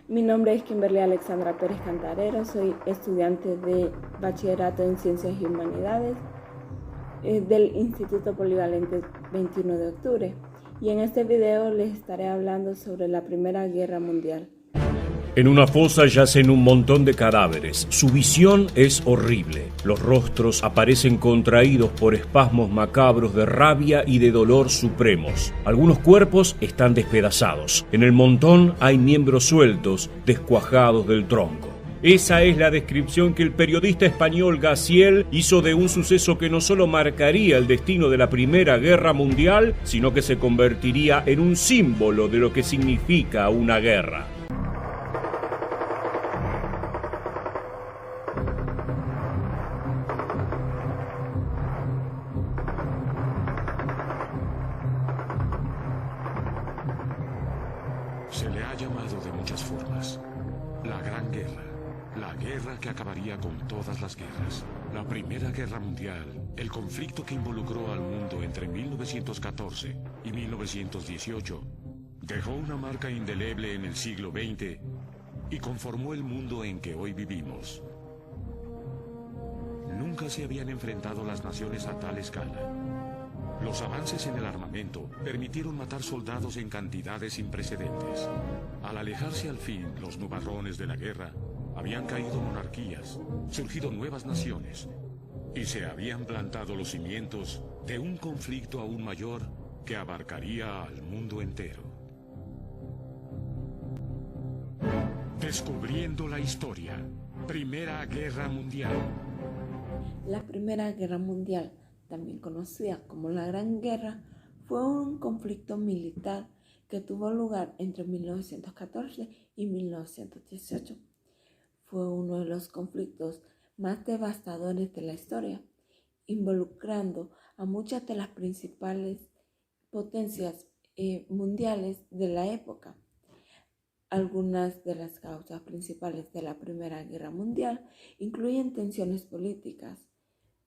Mi nombre es Kimberly Alexandra Pérez Cantarero, soy estudiante de Bachillerato en Ciencias y Humanidades del Instituto Polivalente 21 de Octubre y en este video les estaré hablando sobre la Primera Guerra Mundial. En una fosa yacen un montón de cadáveres. Su visión es horrible. Los rostros aparecen contraídos por espasmos macabros de rabia y de dolor supremos. Algunos cuerpos están despedazados. En el montón hay miembros sueltos, descuajados del tronco. Esa es la descripción que el periodista español Gaziel hizo de un suceso que no solo marcaría el destino de la Primera Guerra Mundial, sino que se convertiría en un símbolo de lo que significa una guerra. Se le ha llamado de muchas formas. La Gran Guerra. La guerra que acabaría con todas las guerras. La Primera Guerra Mundial. El conflicto que involucró al mundo entre 1914 y 1918. Dejó una marca indeleble en el siglo XX y conformó el mundo en que hoy vivimos. Nunca se habían enfrentado las naciones a tal escala. Los avances en el armamento permitieron matar soldados en cantidades sin precedentes. Al alejarse al fin los nubarrones de la guerra, habían caído monarquías, surgido nuevas naciones, y se habían plantado los cimientos de un conflicto aún mayor que abarcaría al mundo entero. Descubriendo la historia. Primera Guerra Mundial. La Primera Guerra Mundial, también conocida como la Gran Guerra, fue un conflicto militar que tuvo lugar entre 1914 y 1918. Fue uno de los conflictos más devastadores de la historia, involucrando a muchas de las principales potencias mundiales de la época. Algunas de las causas principales de la Primera Guerra Mundial incluyen tensiones políticas,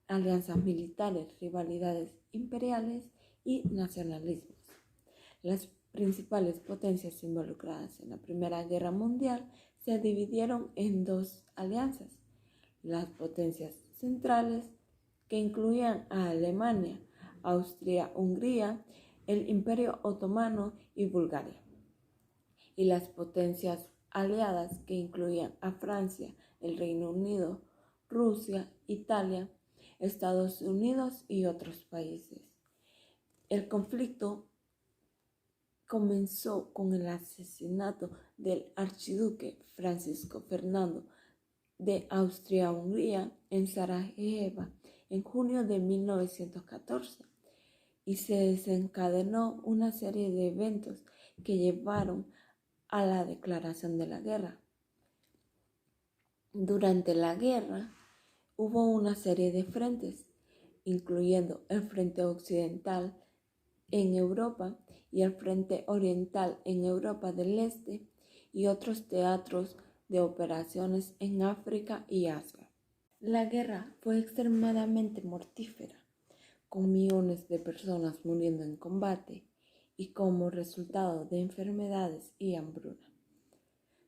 alianzas militares, rivalidades imperiales y nacionalismos. Las principales potencias involucradas en la Primera Guerra Mundial se dividieron en dos alianzas: las potencias centrales, que incluían a Alemania, Austria-Hungría, el Imperio Otomano y Bulgaria, y las potencias aliadas, que incluían a Francia, el Reino Unido, Rusia, Italia, Estados Unidos y otros países. El conflicto comenzó con el asesinato del archiduque Francisco Fernando de Austria-Hungría en Sarajevo en junio de 1914 y se desencadenó una serie de eventos que llevaron a la declaración de la guerra. Durante la guerra hubo una serie de frentes, incluyendo el Frente Occidental en Europa y el Frente Oriental en Europa del Este y otros teatros de operaciones en África y Asia. La guerra fue extremadamente mortífera, con millones de personas muriendo en combate y como resultado de enfermedades y hambruna.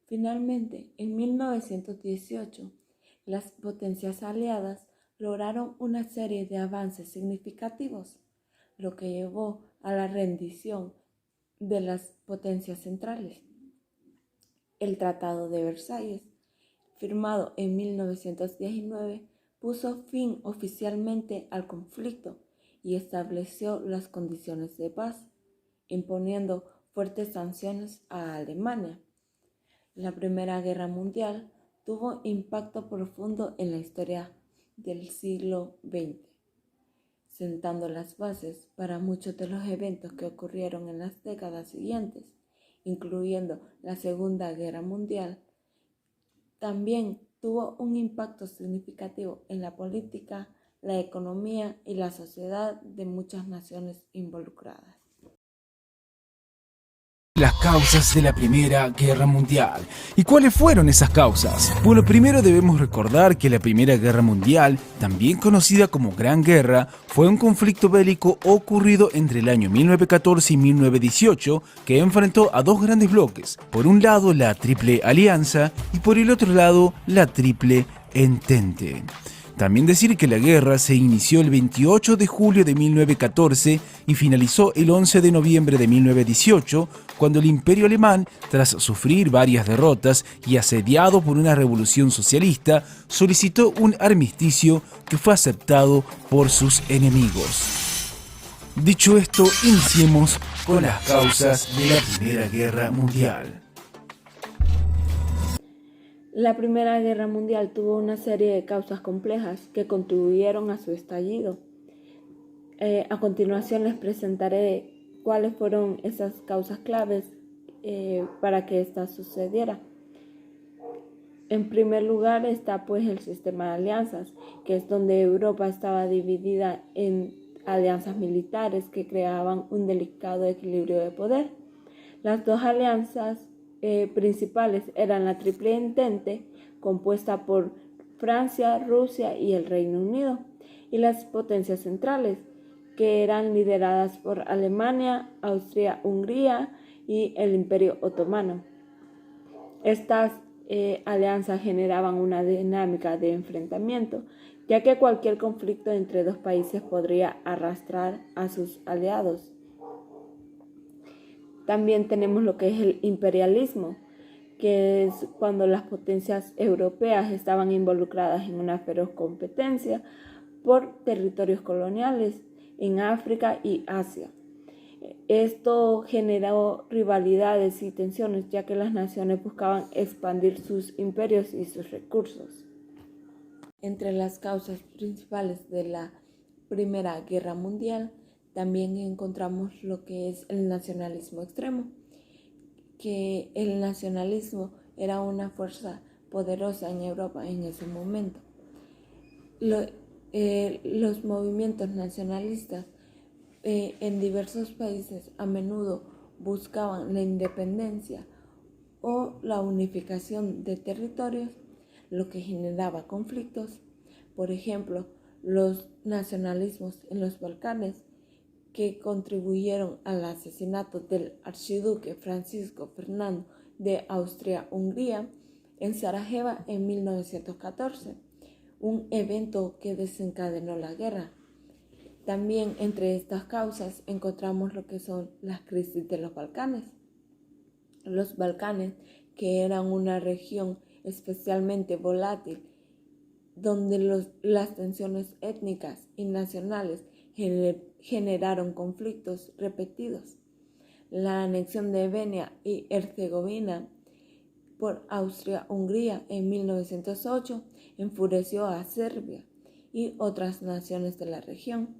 Finalmente, en 1918, las potencias aliadas lograron una serie de avances significativos, lo que llevó a la rendición de las potencias centrales. El Tratado de Versalles, firmado en 1919, puso fin oficialmente al conflicto y estableció las condiciones de paz, imponiendo fuertes sanciones a Alemania. La Primera Guerra Mundial tuvo impacto profundo en la historia del siglo XX, sentando las bases para muchos de los eventos que ocurrieron en las décadas siguientes, incluyendo la Segunda Guerra Mundial. También tuvo un impacto significativo en la política, la economía y la sociedad de muchas naciones involucradas. las causas de la Primera Guerra Mundial. ¿Y cuáles fueron esas causas? Bueno, primero debemos recordar que la Primera Guerra Mundial, también conocida como Gran Guerra, fue un conflicto bélico ocurrido entre el año 1914 y 1918 que enfrentó a dos grandes bloques. Por un lado, la Triple Alianza y por el otro lado, la Triple Entente. También decir que la guerra se inició el 28 de julio de 1914 y finalizó el 11 de noviembre de 1918, cuando el Imperio Alemán, tras sufrir varias derrotas y asediado por una revolución socialista, solicitó un armisticio que fue aceptado por sus enemigos. Dicho esto, iniciemos con las causas de la Primera Guerra Mundial. La Primera Guerra Mundial tuvo una serie de causas complejas que contribuyeron a su estallido. A continuación les presentaré cuáles fueron esas causas claves para que esta sucediera. En primer lugar está pues el sistema de alianzas, que es donde Europa estaba dividida en alianzas militares que creaban un delicado equilibrio de poder. Las dos alianzas principales eran la Triple Entente, compuesta por Francia, Rusia y el Reino Unido, y las potencias centrales, que eran lideradas por Alemania, Austria-Hungría y el Imperio Otomano. Estas alianzas generaban una dinámica de enfrentamiento, ya que cualquier conflicto entre dos países podría arrastrar a sus aliados. También tenemos lo que es el imperialismo, que es cuando las potencias europeas estaban involucradas en una feroz competencia por territorios coloniales en África y Asia. Esto generó rivalidades y tensiones, ya que las naciones buscaban expandir sus imperios y sus recursos. Entre las causas principales de la Primera Guerra Mundial también encontramos lo que es el nacionalismo extremo, que el nacionalismo era una fuerza poderosa en Europa en ese momento. Los movimientos nacionalistas en diversos países a menudo buscaban la independencia o la unificación de territorios, lo que generaba conflictos. Por ejemplo, los nacionalismos en los Balcanes, que contribuyeron al asesinato del archiduque Francisco Fernando de Austria-Hungría en Sarajevo en 1914, un evento que desencadenó la guerra. También entre estas causas encontramos lo que son las crisis de los Balcanes. Los Balcanes, que eran una región especialmente volátil, donde las tensiones étnicas y nacionales generaron conflictos repetidos. La anexión de Bosnia y Herzegovina por Austria-Hungría en 1908 enfureció a Serbia y otras naciones de la región.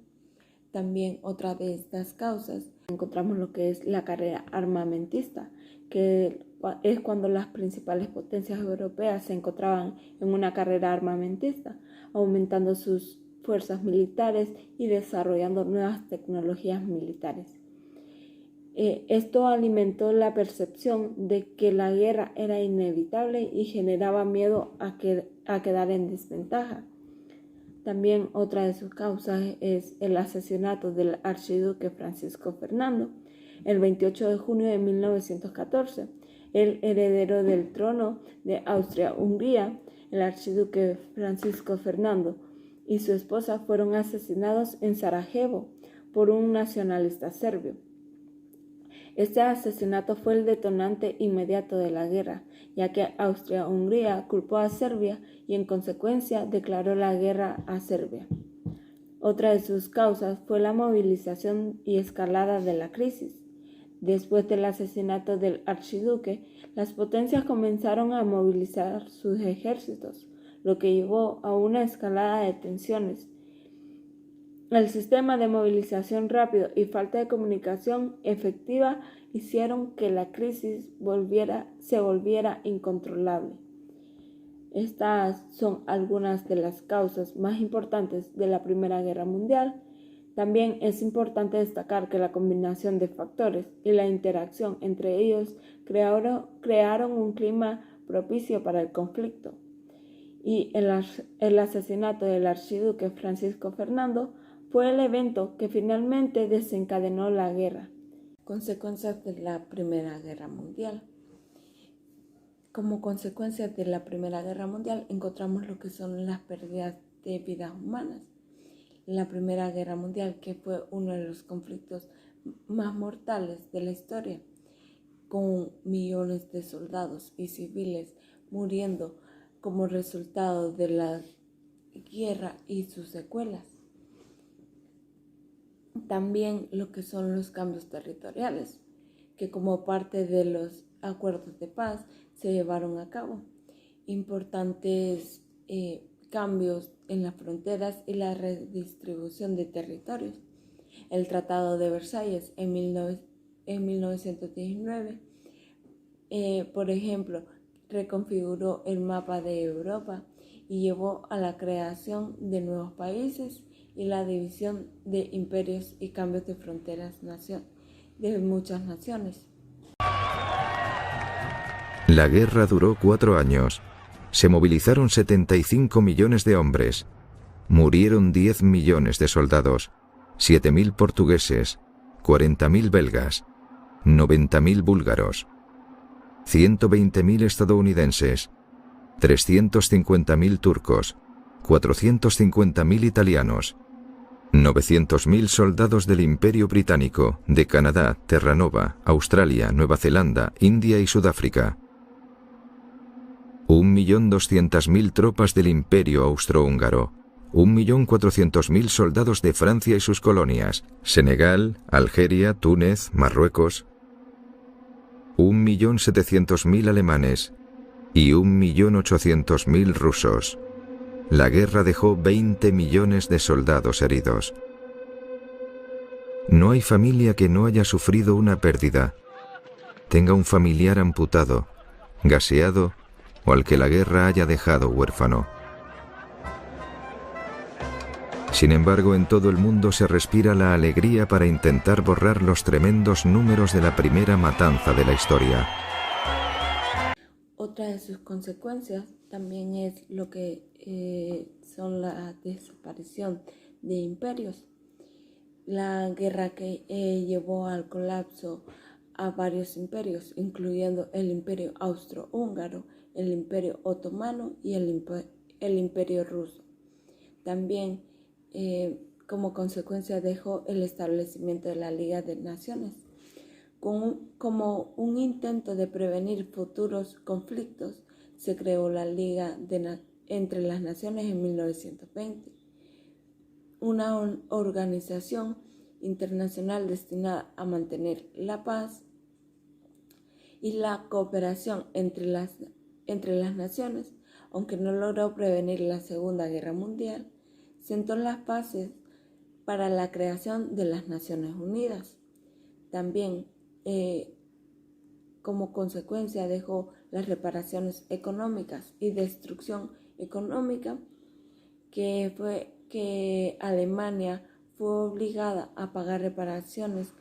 También otra de estas causas encontramos lo que es la carrera armamentista, que es cuando las principales potencias europeas se encontraban en una carrera armamentista, aumentando sus fuerzas militares y desarrollando nuevas tecnologías militares. Esto alimentó la percepción de que la guerra era inevitable y generaba miedo a quedar en desventaja. También otra de sus causas es el asesinato del archiduque Francisco Fernando el 28 de junio de 1914. El heredero del trono de Austria-Hungría, el archiduque Francisco Fernando, y su esposa fueron asesinados en Sarajevo por un nacionalista serbio. Este asesinato fue el detonante inmediato de la guerra, ya que Austria-Hungría culpó a Serbia y en consecuencia declaró la guerra a Serbia. Otra de sus causas fue la movilización y escalada de la crisis. Después del asesinato del archiduque, las potencias comenzaron a movilizar sus ejércitos, lo que llevó a una escalada de tensiones. El sistema de movilización rápido y falta de comunicación efectiva hicieron que la crisis se volviera incontrolable. Estas son algunas de las causas más importantes de la Primera Guerra Mundial, También es importante destacar que la combinación de factores y la interacción entre ellos crearon un clima propicio para el conflicto. Y el asesinato del archiduque Francisco Fernando fue el evento que finalmente desencadenó la guerra. Consecuencias de la Primera Guerra Mundial. Como consecuencia de la Primera Guerra Mundial encontramos lo que son las pérdidas de vidas humanas. La Primera Guerra Mundial, que fue uno de los conflictos más mortales de la historia, con millones de soldados y civiles muriendo como resultado de la guerra y sus secuelas. También lo que son los cambios territoriales, que como parte de los acuerdos de paz se llevaron a cabo. Importantes cambios en las fronteras y la redistribución de territorios. El Tratado de Versalles en 1919, por ejemplo, reconfiguró el mapa de Europa y llevó a la creación de nuevos países y la división de imperios y cambios de fronteras de muchas naciones. La guerra duró 4 años. Se movilizaron 75 millones de hombres. Murieron 10 millones de soldados, 7.000 portugueses, 40.000 belgas, 90.000 búlgaros, 120.000 estadounidenses, 350.000 turcos, 450.000 italianos, 900.000 soldados del Imperio Británico, de Canadá, Terranova, Australia, Nueva Zelanda, India y Sudáfrica. 1.200.000 tropas del Imperio Austrohúngaro, 1.400.000 soldados de Francia y sus colonias, Senegal, Algeria, Túnez, Marruecos, 1.700.000 alemanes y 1.800.000 rusos. La guerra dejó 20 millones de soldados heridos. No hay familia que no haya sufrido una pérdida, tenga un familiar amputado, gaseado o al que la guerra haya dejado huérfano. Sin embargo, en todo el mundo se respira la alegría para intentar borrar los tremendos números de la primera matanza de la historia. Otra de sus consecuencias también es lo que son la desaparición de imperios. La guerra que llevó al colapso a varios imperios, incluyendo el Imperio Austrohúngaro, el Imperio Otomano y el Imperio Ruso. También como consecuencia dejó el establecimiento de la Liga de Naciones, como un intento de prevenir futuros conflictos. Se creó la Liga entre las Naciones en 1920, una organización internacional destinada a mantener la paz y la cooperación entre las naciones. Aunque no logró prevenir la Segunda Guerra Mundial, sentó las bases para la creación de las Naciones Unidas. También, como consecuencia, dejó las reparaciones económicas y destrucción económica, que fue que Alemania fue obligada a pagar reparaciones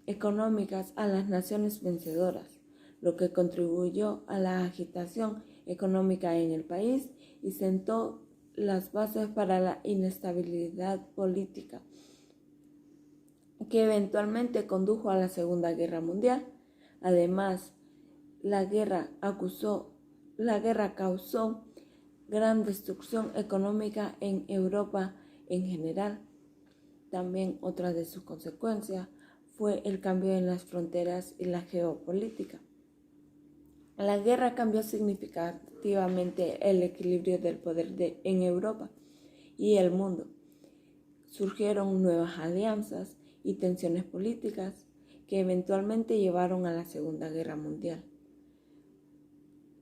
económicas a las naciones vencedoras, lo que contribuyó a la agitación económica en el país y sentó las bases para la inestabilidad política, que eventualmente condujo a la Segunda Guerra Mundial. Además, la guerra causó gran destrucción económica en Europa en general. También otra de sus consecuencias fue el cambio en las fronteras y la geopolítica. La guerra cambió significativamente el equilibrio del poder en Europa y el mundo. Surgieron nuevas alianzas y tensiones políticas que eventualmente llevaron a la Segunda Guerra Mundial.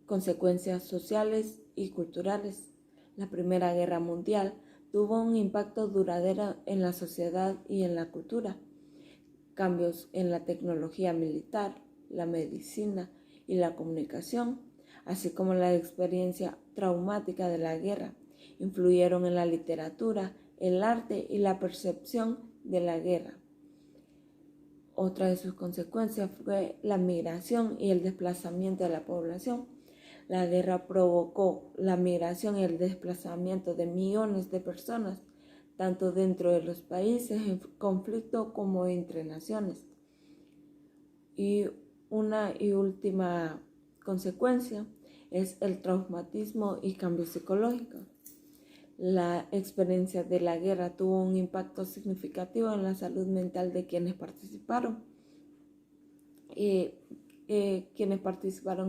Consecuencias sociales y culturales. La Primera Guerra Mundial tuvo un impacto duradero en la sociedad y en la cultura. Cambios en la tecnología militar, la medicina y la comunicación, así como la experiencia traumática de la guerra, influyeron en la literatura, el arte y la percepción de la guerra. Otra de sus consecuencias fue la migración y el desplazamiento de la población. La guerra provocó la migración y el desplazamiento de millones de personas, tanto dentro de los países en conflicto como entre naciones. Y una y última consecuencia es el traumatismo y cambio psicológico. La experiencia de la guerra tuvo un impacto significativo en la salud mental de quienes participaron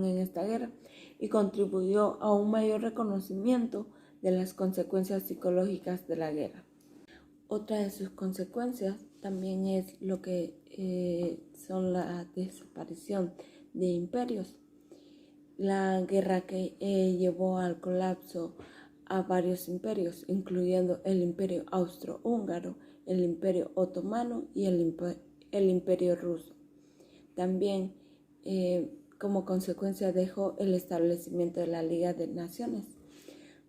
en esta guerra y contribuyó a un mayor reconocimiento de las consecuencias psicológicas de la guerra. Otra de sus consecuencias también es lo que son la desaparición de imperios. La guerra que llevó al colapso a varios imperios, incluyendo el Imperio Austrohúngaro, el Imperio Otomano y el Imperio Ruso. También, como consecuencia, dejó el establecimiento de la Liga de Naciones.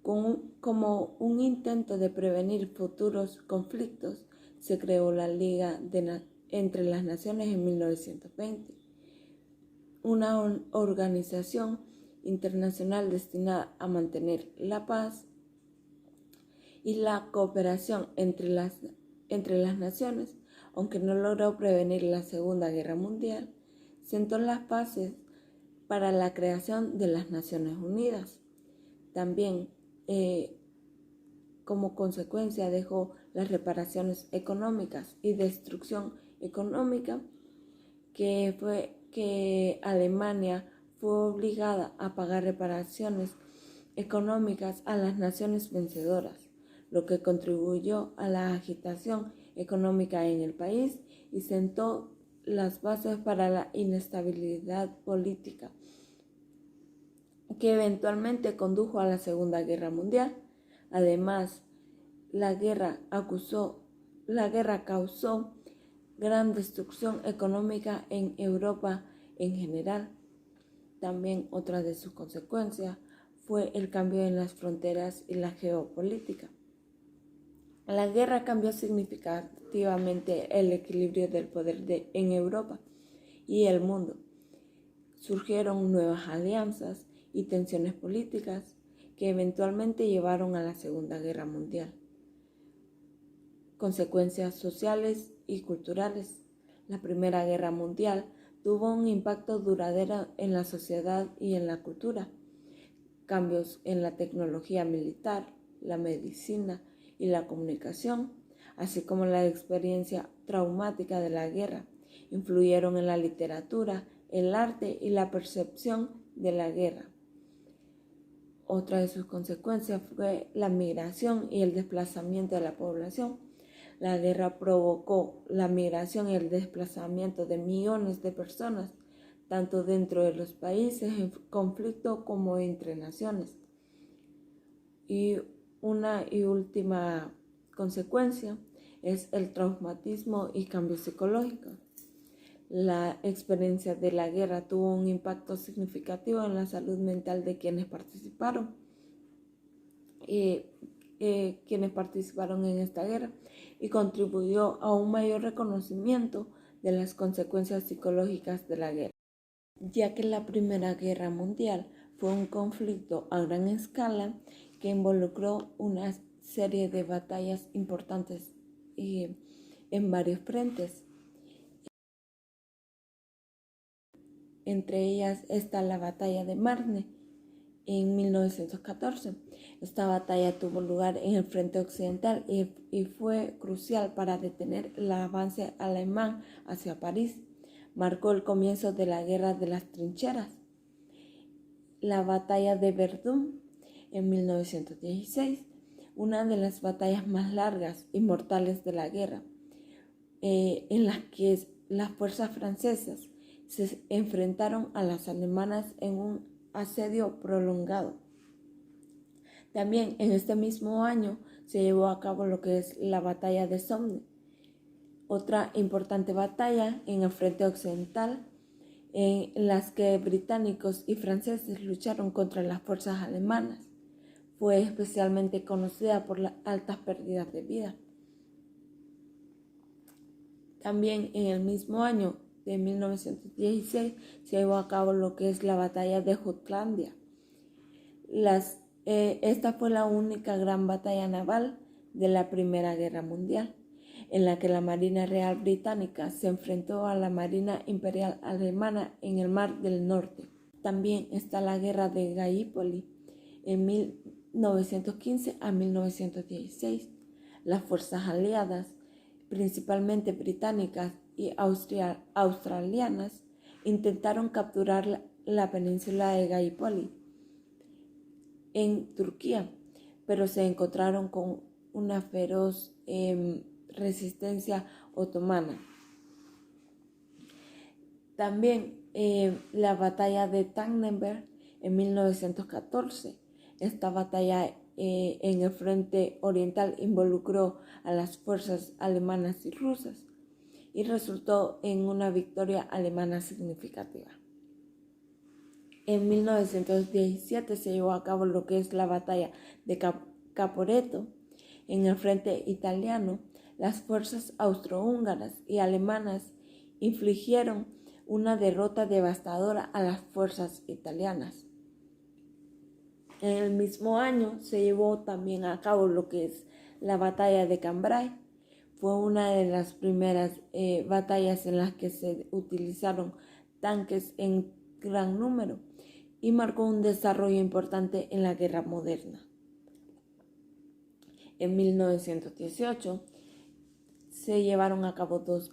Como un intento de prevenir futuros conflictos, se creó la Liga entre las Naciones en 1920, una organización internacional destinada a mantener la paz y la cooperación entre las naciones. Aunque no logró prevenir la Segunda Guerra Mundial, sentó las bases para la creación de las Naciones Unidas. También, como consecuencia, dejó las reparaciones económicas y destrucción económica, que Alemania fue obligada a pagar reparaciones económicas a las naciones vencedoras, lo que contribuyó a la agitación económica en el país y sentó las bases para la inestabilidad política, que eventualmente condujo a la Segunda Guerra Mundial. Además, la guerra causó gran destrucción económica en Europa en general. También otra de sus consecuencias fue el cambio en las fronteras y la geopolítica. La guerra cambió significativamente el equilibrio del poder en Europa y el mundo. Surgieron nuevas alianzas y tensiones políticas que eventualmente llevaron a la Segunda Guerra Mundial. Consecuencias sociales y culturales. La Primera Guerra Mundial tuvo un impacto duradero en la sociedad y en la cultura. Cambios en la tecnología militar, la medicina y la comunicación, así como la experiencia traumática de la guerra, influyeron en la literatura, el arte y la percepción de la guerra. Otra de sus consecuencias fue la migración y el desplazamiento de la población. La guerra provocó la migración y el desplazamiento de millones de personas, tanto dentro de los países en conflicto como entre naciones. Y una y última consecuencia es el traumatismo y cambio psicológico. La experiencia de la guerra tuvo un impacto significativo en la salud mental de quienes participaron en esta guerra y contribuyó a un mayor reconocimiento de las consecuencias psicológicas de la guerra, ya que la Primera Guerra Mundial fue un conflicto a gran escala que involucró una serie de batallas importantes en varios frentes. Entre ellas está la Batalla de Marne en 1914. Esta batalla tuvo lugar en el frente occidental y fue crucial para detener el avance alemán hacia París. Marcó el comienzo de la Guerra de las Trincheras. La Batalla de Verdún en 1916, una de las batallas más largas y mortales de la guerra, en las que las fuerzas francesas se enfrentaron a las alemanas en un asedio prolongado. También en este mismo año se llevó a cabo lo que es la Batalla de Somme, otra importante batalla en el frente occidental, en las que británicos y franceses lucharon contra las fuerzas alemanas. Fue especialmente conocida por las altas pérdidas de vida. También en el mismo año de 1916 se llevó a cabo lo que es la batalla de Jutlandia. Esta fue la única gran batalla naval de la Primera Guerra Mundial, en la que la Marina Real Británica se enfrentó a la Marina Imperial Alemana en el Mar del Norte. También está la Guerra de Gallipoli en 1915 a 1916. Las fuerzas aliadas, principalmente británicas y australianas, intentaron capturar la península de Gallipoli en Turquía, pero se encontraron con una feroz resistencia otomana. También la batalla de Tannenberg en 1914. Esta batalla en el frente oriental involucró a las fuerzas alemanas y rusas y resultó en una victoria alemana significativa. En 1917 se llevó a cabo lo que es la batalla de Caporetto. En el frente italiano, las fuerzas austrohúngaras y alemanas infligieron una derrota devastadora a las fuerzas italianas. En el mismo año se llevó también a cabo lo que es la batalla de Cambrai. Fue una de las primeras batallas en las que se utilizaron tanques en gran número y marcó un desarrollo importante en la guerra moderna. En 1918 se llevaron a cabo dos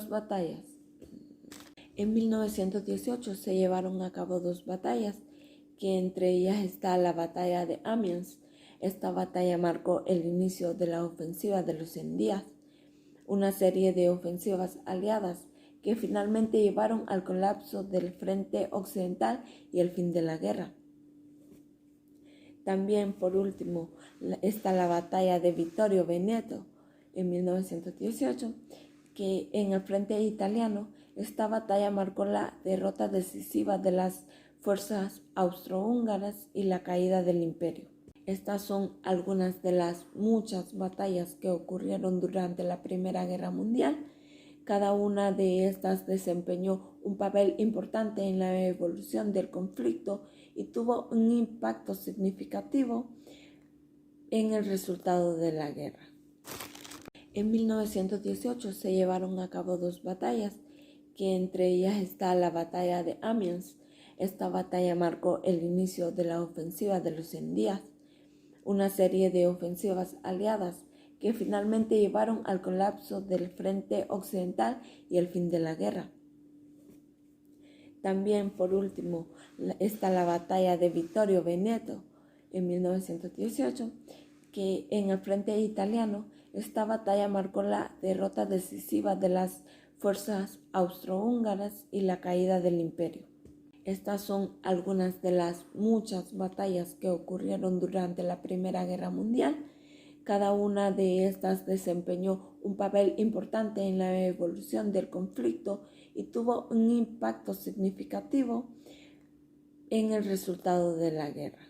batallas. En 1918 se llevaron a cabo dos batallas, que entre ellas está la batalla de Amiens. Esta batalla marcó el inicio de la ofensiva de los 100 días, una serie de ofensivas aliadas que finalmente llevaron al colapso del frente occidental y el fin de la guerra. También, por último, está la batalla de Vittorio Veneto en 1918, que en el frente italiano esta batalla marcó la derrota decisiva de las fuerzas austrohúngaras y la caída del imperio. Estas son algunas de las muchas batallas que ocurrieron durante la Primera Guerra Mundial. Cada una de estas desempeñó un papel importante en la evolución del conflicto y tuvo un impacto significativo en el resultado de la guerra. En 1918 se llevaron a cabo dos batallas, que entre ellas está la batalla de Amiens. Esta batalla marcó el inicio de la ofensiva de los 100 días, una serie de ofensivas aliadas que finalmente llevaron al colapso del frente occidental y el fin de la guerra. También, por último, está la batalla de Vittorio Veneto en 1918, que en el frente italiano esta batalla marcó la derrota decisiva de las fuerzas austrohúngaras y la caída del imperio. Estas son algunas de las muchas batallas que ocurrieron durante la Primera Guerra Mundial. Cada una de estas desempeñó un papel importante en la evolución del conflicto y tuvo un impacto significativo en el resultado de la guerra.